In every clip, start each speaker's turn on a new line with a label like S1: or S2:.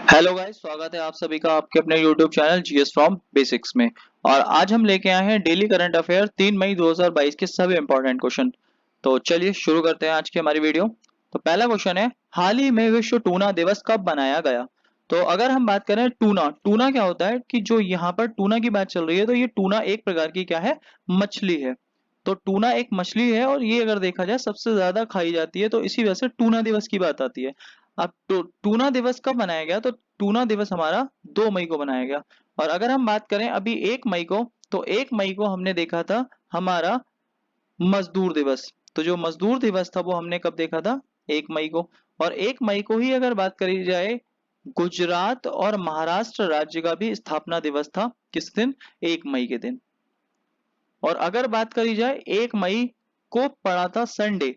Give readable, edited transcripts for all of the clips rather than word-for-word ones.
S1: Hello guys, स्वागत है आप सभी का आपके अपने YouTube channel GS from basics में। और आज हम लेके आए हैं डेली करंट अफेयर 3 मई 2022 के सभी इंपॉर्टेंट क्वेश्चन। तो चलिए शुरू करते हैं आज की हमारी वीडियो। तो पहला क्वेश्चन है, हाल ही में विश्व टूना दिवस कब मनाया गया? तो अगर हम बात करें टूना, टूना क्या होता है कि जो यहाँ पर टूना की बात चल रही है, तो ये टूना एक प्रकार की क्या है, मछली है। तो टूना एक मछली है और ये अगर देखा जाए सबसे ज्यादा खाई जाती है, तो इसी वजह से टूना दिवस की बात आती है। अब टूना दिवस कब मनाया गया? तो टूना दिवस हमारा 2 मई को मनाया गया। और अगर हम बात करें अभी 1 मई को, तो 1 मई को हमने देखा था हमारा मजदूर दिवस। तो जो मजदूर दिवस था वो हमने कब देखा था? 1 मई को। और 1 मई को ही अगर बात करी जाए, गुजरात और महाराष्ट्र राज्य का भी स्थापना दिवस था। किस दिन? 1 मई के दिन। और अगर बात करी जाए, 1 मई को पड़ा था संडे।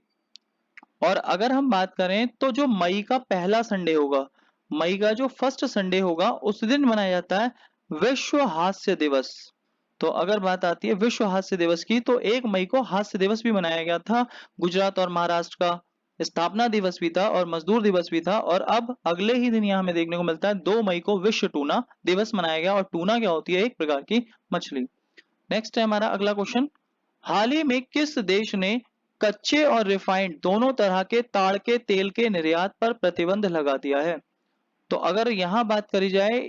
S1: और अगर हम बात करें तो जो मई का पहला संडे होगा, मई का जो फर्स्ट संडे होगा, उस दिन मनाया जाता है विश्व हास्य दिवस। तो अगर बात आती है विश्व हास्य दिवस की, तो 1 मई को हास्य दिवस भी मनाया गया था। गुजरात और महाराष्ट्र का स्थापना दिवस भी था और मजदूर दिवस भी था। और अब अगले ही दिन यहाँ हमें देखने को मिलता है 2 मई को विश्व टूना दिवस मनाया गया। और टूना क्या होती है? एक प्रकार की मछली। नेक्स्ट है हमारा अगला क्वेश्चन, हाल ही में किस देश ने कच्चे और रिफाइंड दोनों तरह के ताड़ के तेल के निर्यात पर प्रतिबंध लगा दिया है? तो अगर यहाँ बात करी जाए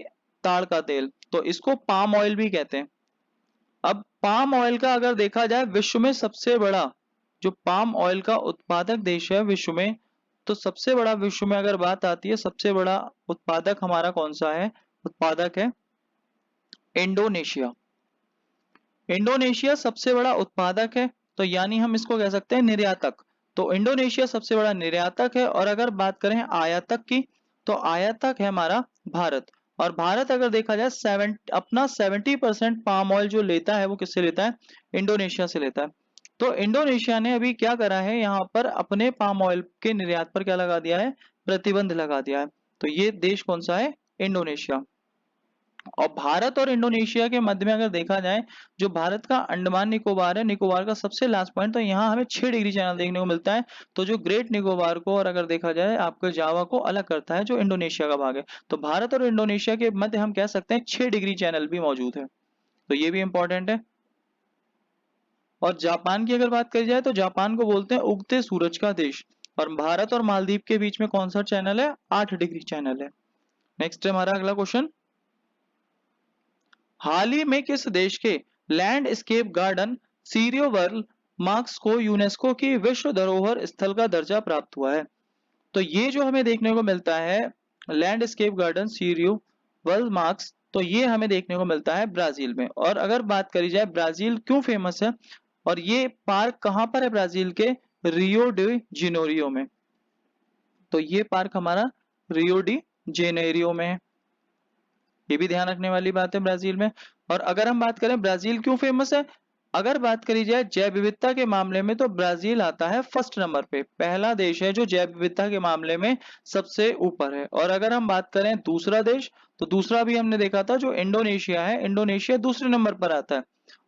S1: ताड़ का तेल, तो इसको पाम ऑयल भी कहते हैं। अब पाम ऑयल का अगर देखा जाए, विश्व में सबसे बड़ा जो पाम ऑयल का उत्पादक देश है विश्व में, तो सबसे बड़ा विश्व में अगर बात आती है, सबसे बड़ा उत्पादक हमारा कौन सा है? उत्पादक है इंडोनेशिया। इंडोनेशिया सबसे बड़ा उत्पादक है, तो यानी हम इसको कह सकते हैं निर्यातक। तो इंडोनेशिया सबसे बड़ा निर्यातक है। और अगर बात करें आयातक की, तो आयातक है हमारा भारत। और भारत अगर देखा जाए, अपना 70% पाम ऑयल जो लेता है वो किससे लेता है? इंडोनेशिया से लेता है। तो इंडोनेशिया ने अभी क्या करा है, यहाँ पर अपने पाम ऑयल के निर्यात पर क्या लगा दिया है? प्रतिबंध लगा दिया है। तो ये देश कौन सा है? इंडोनेशिया। और भारत और इंडोनेशिया के मध्य में अगर देखा जाए, जो भारत का अंडमान निकोबार है, निकोबार का सबसे लास्ट पॉइंट, तो यहाँ हमें 6 डिग्री चैनल देखने को मिलता है। तो जो ग्रेट निकोबार को और अगर देखा जाए आपको जावा को अलग करता है, जो इंडोनेशिया का भाग है। तो भारत और इंडोनेशिया के मध्य हम कह सकते हैं 6 डिग्री चैनल भी मौजूद है। तो ये भी इंपॉर्टेंट है। और जापान की अगर बात करी जाए, तो जापान को बोलते हैं उगते सूरज का देश। और भारत और मालदीव के बीच में कौन सा चैनल है? 8 डिग्री चैनल है। नेक्स्ट है हमारा अगला क्वेश्चन, हाल ही में किस देश के लैंडस्केप गार्डन सीरियो वर्ल्ड मार्क्स को यूनेस्को की विश्व धरोहर स्थल का दर्जा प्राप्त हुआ है? तो ये जो हमें देखने को मिलता है लैंडस्केप गार्डन सीरियो वर्ल्ड मार्क्स, तो ये हमें देखने को मिलता है ब्राजील में। और अगर बात करी जाए ब्राजील क्यों फेमस है, और ये पार्क कहाँ पर है ब्राजील के? रियो डी जिनोरियो में। तो ये पार्क हमारा रियो डी जेनेरियो में है। ये भी ध्यान रखने वाली बात है ब्राजील में। और अगर हम बात करें ब्राजील क्यों फेमस है, अगर बात करी जाए जैव विविधता के मामले में, तो ब्राजील आता है फर्स्ट नंबर पे। पहला देश है जो जैव विविधता के मामले में सबसे ऊपर है। और अगर हम बात करें दूसरा देश, तो दूसरा भी हमने देखा था जो इंडोनेशिया है, इंडोनेशिया दूसरे नंबर पर आता है।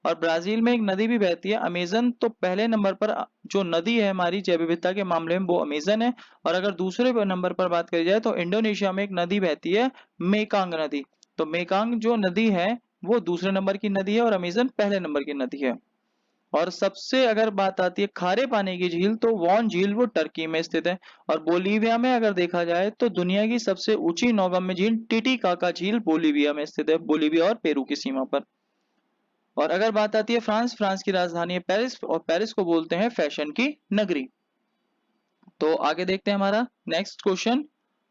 S1: और ब्राजील में एक नदी भी बहती है अमेजन, तो पहले नंबर पर जो नदी है हमारी जैव विविधता के मामले में वो अमेजन है। और अगर दूसरे नंबर पर बात करी जाए, तो इंडोनेशिया में एक नदी बहती है, मेकांग नदी। तो मेकांग जो नदी है वो दूसरे नंबर की नदी है और अमेजन पहले नंबर की नदी है। और सबसे अगर बात आती है खारे पानी की झील, तो वॉन झील वो टर्की में स्थित है। और बोलीविया में अगर देखा जाए, तो दुनिया की सबसे ऊंची नौगम्य झील टिटिकाका झील बोलीविया में स्थित है, बोलीविया और पेरू की सीमा पर। और अगर बात आती है फ्रांस, फ्रांस की राजधानी है पेरिस, और पेरिस को बोलते हैं फैशन की नगरी। तो आगे देखते हैं हमारा नेक्स्ट क्वेश्चन।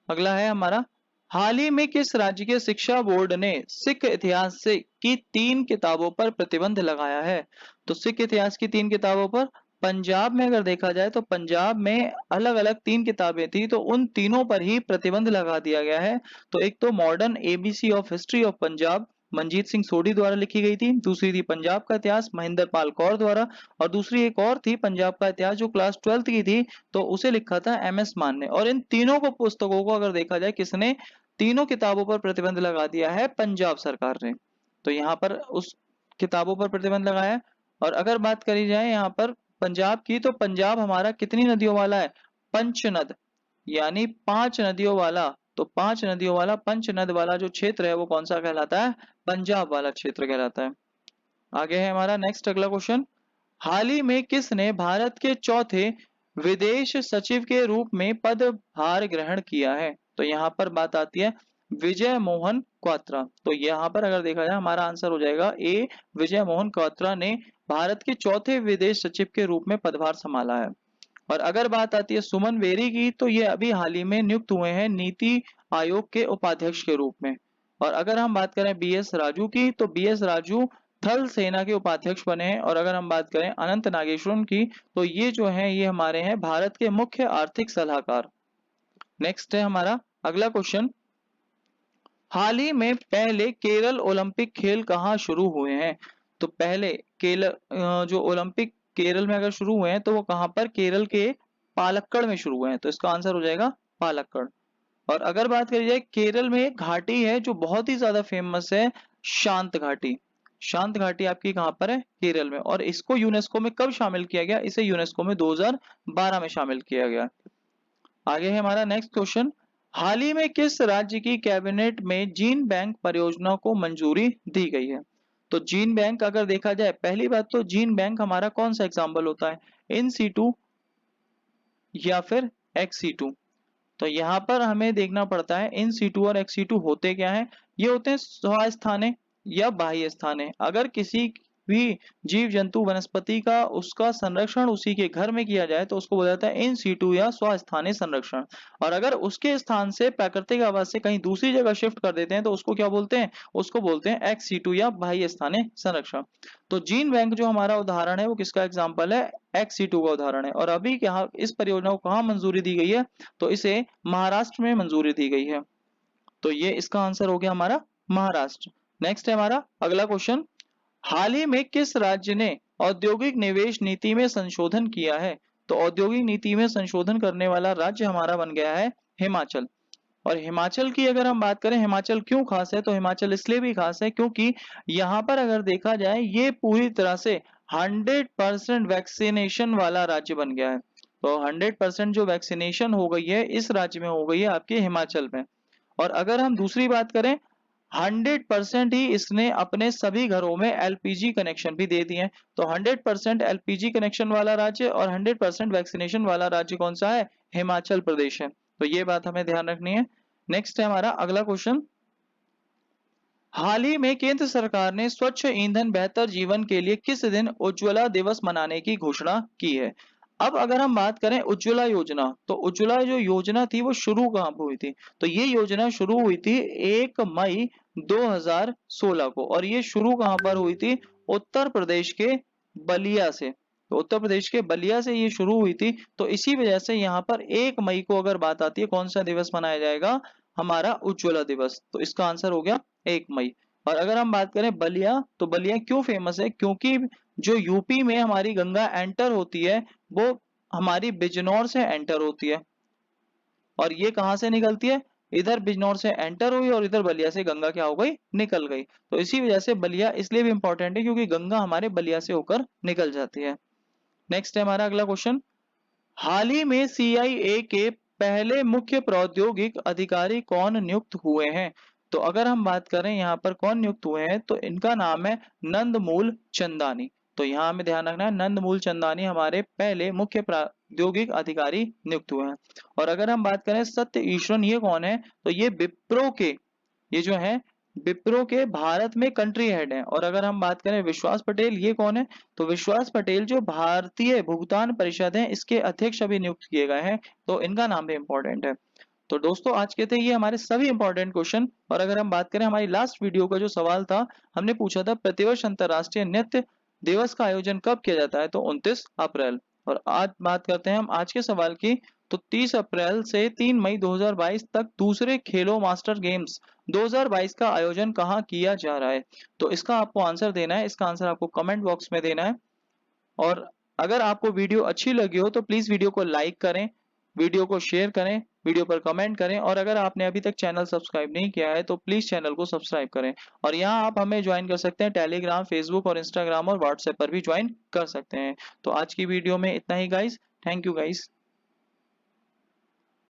S1: अगला है हमारा, हाल ही में किस राज्य के शिक्षा बोर्ड ने सिख इतिहास से की 3 किताबों पर प्रतिबंध लगाया है? तो सिख इतिहास की 3 किताबों पर पंजाब में अगर देखा जाए, तो पंजाब में अलग अलग 3 किताबें थी, तो उन तीनों पर ही प्रतिबंध लगा दिया गया है। तो एक तो modern ABC of history of Punjab Manjeet Singh Sodhi द्वारा लिखी गई थी, दूसरी थी पंजाब का इतिहास महेंद्र पाल कौर द्वारा, और दूसरी एक और थी पंजाब का इतिहास जो क्लास 12th की थी, तो उसे लिखा था एमएस मान ने। और इन तीनों को पुस्तकों को अगर देखा जाए, किसने तीनों किताबों पर प्रतिबंध लगा दिया है? पंजाब सरकार ने। तो यहाँ पर उस किताबों पर प्रतिबंध लगाया है। और अगर बात करी जाए यहाँ पर पंजाब की, तो पंजाब हमारा कितनी नदियों वाला है? पंचनद, यानी 5 नदियों वाला तो 5 नदियों वाला पंचनद वाला जो क्षेत्र है वो कौन सा कहलाता है? पंजाब वाला क्षेत्र कहलाता है। आगे है हमारा नेक्स्ट अगला क्वेश्चन। हाल ही में किसने भारत के चौथे विदेश सचिव के रूप में पदभार ग्रहण किया है? तो यहाँ पर बात आती है विजय मोहन क्वात्रा। तो यहाँ पर अगर देखा जाए हमारा आंसर हो जाएगा ए, विजय मोहन क्वात्रा ने भारत के चौथे विदेश सचिव के रूप में पदभार संभाला है। और अगर बात आती है सुमन बेरी की, तो ये अभी हाल ही में नियुक्त हुए हैं नीति आयोग के उपाध्यक्ष के रूप में। और अगर हम बात करें बी एस राजू की, तो बी एस राजू थल सेना के उपाध्यक्ष बने हैं। और अगर हम बात करें अनंत नागेश्वरन की, तो ये जो है ये हमारे हैं भारत के मुख्य आर्थिक सलाहकार। नेक्स्ट है हमारा अगला क्वेश्चन। हाल ही में पहले केरल ओलंपिक खेल कहाँ शुरू हुए हैं? तो पहले जो ओलंपिक केरल में अगर शुरू हुए हैं तो वो कहाँ पर? केरल के पालक्कड़ में शुरू हुए हैं। तो इसका आंसर हो जाएगा पालक्कड़। और अगर बात करी जाए केरल में एक घाटी है जो बहुत ही ज्यादा फेमस है, शांत घाटी। शांत घाटी आपकी कहाँ पर है? केरल में। और इसको यूनेस्को में कब शामिल किया गया? इसे यूनेस्को में 2012 में शामिल किया गया। आगे है हमारा नेक्स्ट क्वेश्चन। हाल ही में किस राज्य की कैबिनेट में जीन बैंक परियोजना को मंजूरी दी गई है? तो जीन बैंक अगर देखा जाए, पहली बात तो जीन बैंक हमारा कौन सा एग्जाम्पल होता है? इन सीटू या फिर एक्स सीटू। तो यहाँ पर हमें देखना पड़ता है इन सीटू और एक्स सीटू होते क्या है। ये होते हैं स्वास्थाने या बाह्य स्थाने। अगर किसी भी जीव जंतु वनस्पति का उसका संरक्षण उसी के घर में किया जाए तो उसको बोला जाता है इन सीटू या स्वास्थानीय संरक्षण। और अगर उसके स्थान से प्राकृतिक आवास से कहीं दूसरी जगह शिफ्ट कर देते हैं तो उसको क्या बोलते हैं? उसको बोलते हैं एक्स सीटू या बाह्य स्थानीय संरक्षण। तो जीन बैंक जो हमारा उदाहरण है वो किसका एग्जाम्पल है? एक्स सीटू का उदाहरण है। और अभी यहाँ इस परियोजना को कहाँ मंजूरी दी गई है? तो इसे महाराष्ट्र में मंजूरी दी गई है। तो ये इसका आंसर हो गया हमारा महाराष्ट्र। नेक्स्ट है हमारा अगला क्वेश्चन। हाल ही में किस राज्य ने औद्योगिक निवेश नीति में संशोधन किया है? तो औद्योगिक नीति में संशोधन करने वाला राज्य हमारा बन गया है हिमाचल। और हिमाचल की अगर हम बात करें, हिमाचल क्यों खास है? तो हिमाचल इसलिए भी खास है क्योंकि यहाँ पर अगर देखा जाए ये पूरी तरह से 100% वैक्सीनेशन वाला राज्य बन गया है। तो 100% जो वैक्सीनेशन हो गई है इस राज्य में हो गई है आपके हिमाचल में। और अगर हम दूसरी बात करें, 100% ही इसने अपने सभी घरों में एलपीजी कनेक्शन भी दे दिए हैं। तो 100% एलपीजी कनेक्शन वाला राज्य और 100% वैक्सीनेशन वाला राज्य कौन सा है? हिमाचल प्रदेश है। तो ये बात हमें ध्यान रखनी है। नेक्स्ट है हमारा अगला क्वेश्चन। हाल ही में केंद्र सरकार ने स्वच्छ ईंधन बेहतर जीवन के लिए किस दिन उज्ज्वला दिवस मनाने की घोषणा की है? अब अगर हम बात करें उज्ज्वला योजना, तो उज्ज्वला जो योजना थी वो शुरू कहाँ पर हुई थी? तो ये योजना शुरू हुई थी 1 मई 2016 को। और ये शुरू कहाँ पर हुई थी? उत्तर प्रदेश के बलिया से। तो उत्तर प्रदेश के बलिया से ये शुरू हुई थी। तो इसी वजह से यहाँ पर 1 मई को अगर बात आती है कौन सा दिवस मनाया जाएगा? हमारा उज्ज्वला दिवस। तो इसका आंसर हो गया 1 मई। और अगर हम बात करें बलिया, तो बलिया क्यों फेमस है? क्योंकि जो यूपी में हमारी गंगा एंटर होती है वो हमारी बिजनौर से एंटर होती है। और ये कहाँ से निकलती है? इधर बिजनौर से एंटर हुई और इधर बलिया से गंगा क्या हो गई? निकल गई। तो इसी वजह से बलिया इसलिए भी इंपॉर्टेंट है क्योंकि गंगा हमारे बलिया से होकर निकल जाती है। नेक्स्ट है हमारा अगला क्वेश्चन। हाल ही में CIA के पहले मुख्य प्रौद्योगिक अधिकारी कौन नियुक्त हुए हैं? तो अगर हम बात करें यहाँ पर कौन नियुक्त हुए हैं तो इनका नाम है नंदमूल चंदानी। तो यहाँ हमें ध्यान रखना है नंदमूल चंदानी हमारे पहले मुख्य प्रौद्योगिक अधिकारी नियुक्त हुए हैं। और अगर हम बात करें सत्य ईश्वरन, ये कौन है? तो ये विप्रो के, ये जो है विप्रो के भारत में कंट्री हेड हैं। और अगर हम बात करें विश्वास पटेल, ये कौन है? तो विश्वास पटेल जो भारतीय भुगतान परिषद है इसके अध्यक्ष अभी नियुक्त किए गए हैं। तो इनका नाम भी इंपॉर्टेंट है। तो दोस्तों आज के थे ये हमारे सभी इंपॉर्टेंट क्वेश्चन। और अगर हम बात करें हमारी लास्ट वीडियो का जो सवाल था, हमने पूछा था प्रतिवर्ष अंतरराष्ट्रीय नृत्य दिवस का आयोजन कब किया जाता है? तो 29 अप्रैल। और आज बात करते हैं हम आज के सवाल की, तो 30 अप्रैल से 3 मई 2022 तक दूसरे खेलो मास्टर गेम्स 2022 का आयोजन कहाँ किया जा रहा है? तो इसका आपको आंसर देना है। इसका आंसर आपको कमेंट बॉक्स में देना है। और अगर आपको वीडियो अच्छी लगी हो तो प्लीज वीडियो को लाइक करें, वीडियो को शेयर करें, वीडियो पर कमेंट करें। और अगर आपने अभी तक चैनल सब्सक्राइब नहीं किया है तो प्लीज चैनल को सब्सक्राइब करें। और यहाँ आप हमें ज्वाइन कर सकते हैं टेलीग्राम, फेसबुक और इंस्टाग्राम और व्हाट्सएप पर भी ज्वाइन कर सकते हैं। तो आज की वीडियो में इतना ही गाइस। Thank you guys.